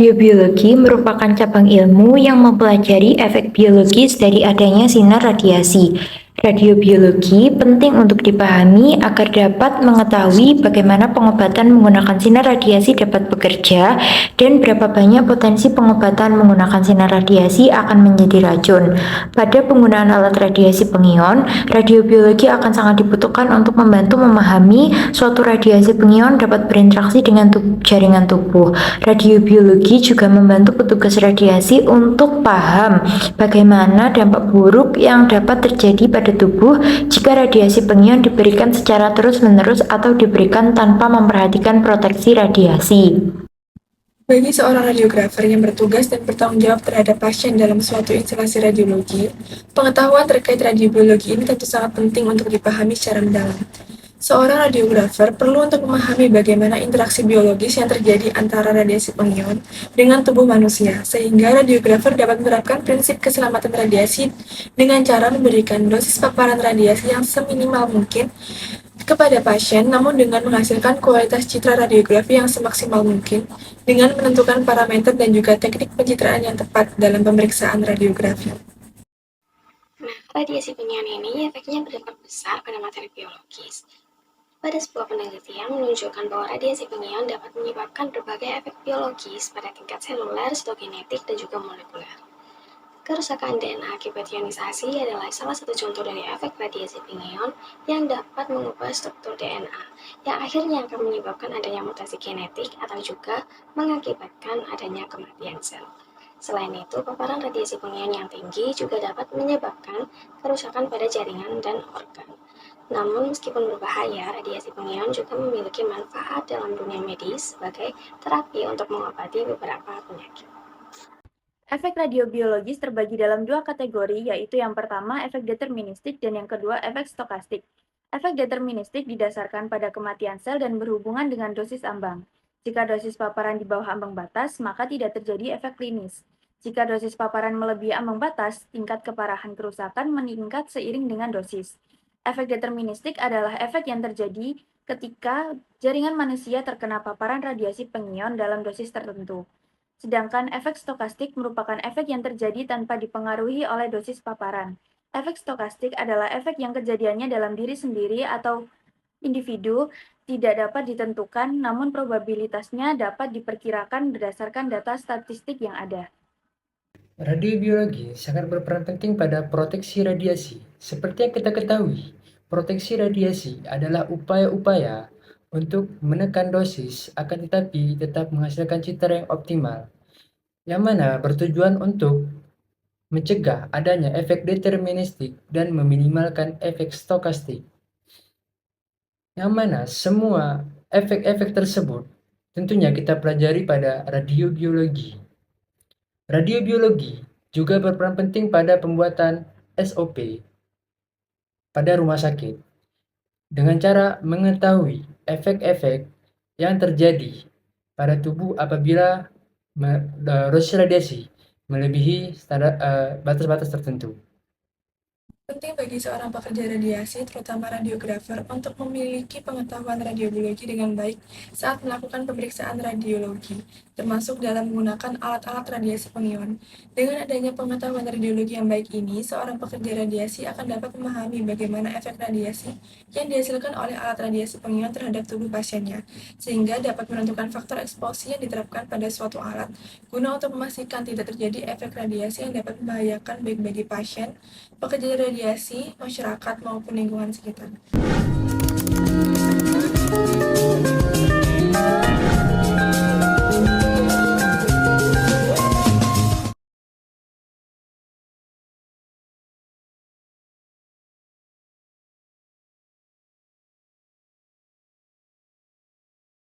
Radiobiologi merupakan cabang ilmu yang mempelajari efek biologis dari adanya sinar radiasi. Radiobiologi penting untuk dipahami agar dapat mengetahui bagaimana pengobatan menggunakan sinar radiasi dapat bekerja dan berapa banyak potensi pengobatan menggunakan sinar radiasi akan menjadi racun. Pada penggunaan alat radiasi pengion, radiobiologi akan sangat dibutuhkan untuk membantu memahami suatu radiasi pengion dapat berinteraksi dengan jaringan tubuh. Radiobiologi juga membantu petugas radiasi untuk paham bagaimana dampak buruk yang dapat terjadi pada tubuh jika radiasi pengion diberikan secara terus-menerus atau diberikan tanpa memperhatikan proteksi radiasi. Bagi seorang radiografer yang bertugas dan bertanggung jawab terhadap pasien dalam suatu instalasi radiologi, pengetahuan terkait radiobiologi ini tentu sangat penting untuk dipahami secara mendalam. Seorang radiografer perlu untuk memahami bagaimana interaksi biologis yang terjadi antara radiasi pengion dengan tubuh manusia, sehingga radiografer dapat menerapkan prinsip keselamatan radiasi dengan cara memberikan dosis paparan radiasi yang seminimal mungkin kepada pasien, namun dengan menghasilkan kualitas citra radiografi yang semaksimal mungkin, dengan menentukan parameter dan juga teknik pencitraan yang tepat dalam pemeriksaan radiografi. Nah, radiasi pengion ini efeknya berdampak besar pada materi biologis. Pada sebuah penelitian menunjukkan bahwa radiasi pengion dapat menyebabkan berbagai efek biologis pada tingkat seluler, sitogenetik, dan juga molekuler. Kerusakan DNA akibat ionisasi adalah salah satu contoh dari efek radiasi pengion yang dapat mengubah struktur DNA, yang akhirnya akan menyebabkan adanya mutasi genetik atau juga mengakibatkan adanya kematian sel. Selain itu, paparan radiasi pengion yang tinggi juga dapat menyebabkan kerusakan pada jaringan dan organ. Namun, meskipun berbahaya, radiasi pengion juga memiliki manfaat dalam dunia medis sebagai terapi untuk mengobati beberapa penyakit. Efek radiobiologis terbagi dalam dua kategori, yaitu yang pertama efek deterministik dan yang kedua efek stokastik. Efek deterministik didasarkan pada kematian sel dan berhubungan dengan dosis ambang. Jika dosis paparan di bawah ambang batas, maka tidak terjadi efek klinis. Jika dosis paparan melebihi ambang batas, tingkat keparahan kerusakan meningkat seiring dengan dosis. Efek deterministik adalah efek yang terjadi ketika jaringan manusia terkena paparan radiasi pengion dalam dosis tertentu. Sedangkan efek stokastik merupakan efek yang terjadi tanpa dipengaruhi oleh dosis paparan. Efek stokastik adalah efek yang kejadiannya dalam diri sendiri atau individu tidak dapat ditentukan, namun probabilitasnya dapat diperkirakan berdasarkan data statistik yang ada. Radiobiologi sangat berperan penting pada proteksi radiasi. Seperti yang kita ketahui, proteksi radiasi adalah upaya-upaya untuk menekan dosis, akan tetapi tetap menghasilkan citra yang optimal, yang mana bertujuan untuk mencegah adanya efek deterministik dan meminimalkan efek stokastik. Yang mana semua efek-efek tersebut tentunya kita pelajari pada radiobiologi. Radiobiologi juga berperan penting pada pembuatan SOP pada rumah sakit dengan cara mengetahui efek-efek yang terjadi pada tubuh apabila dosis radiasi melebihi batas-batas tertentu. Penting bagi seorang pekerja radiasi, terutama radiografer, untuk memiliki pengetahuan radiobiologi dengan baik saat melakukan pemeriksaan radiologi, termasuk dalam menggunakan alat-alat radiasi pengion. Dengan adanya pengetahuan radiologi yang baik ini, seorang pekerja radiasi akan dapat memahami bagaimana efek radiasi yang dihasilkan oleh alat radiasi pengion terhadap tubuh pasiennya, sehingga dapat menentukan faktor eksposi yang diterapkan pada suatu alat, guna untuk memastikan tidak terjadi efek radiasi yang dapat membahayakan baik bagi pasien, pekerja radiasi, masyarakat, maupun lingkungan sekitar.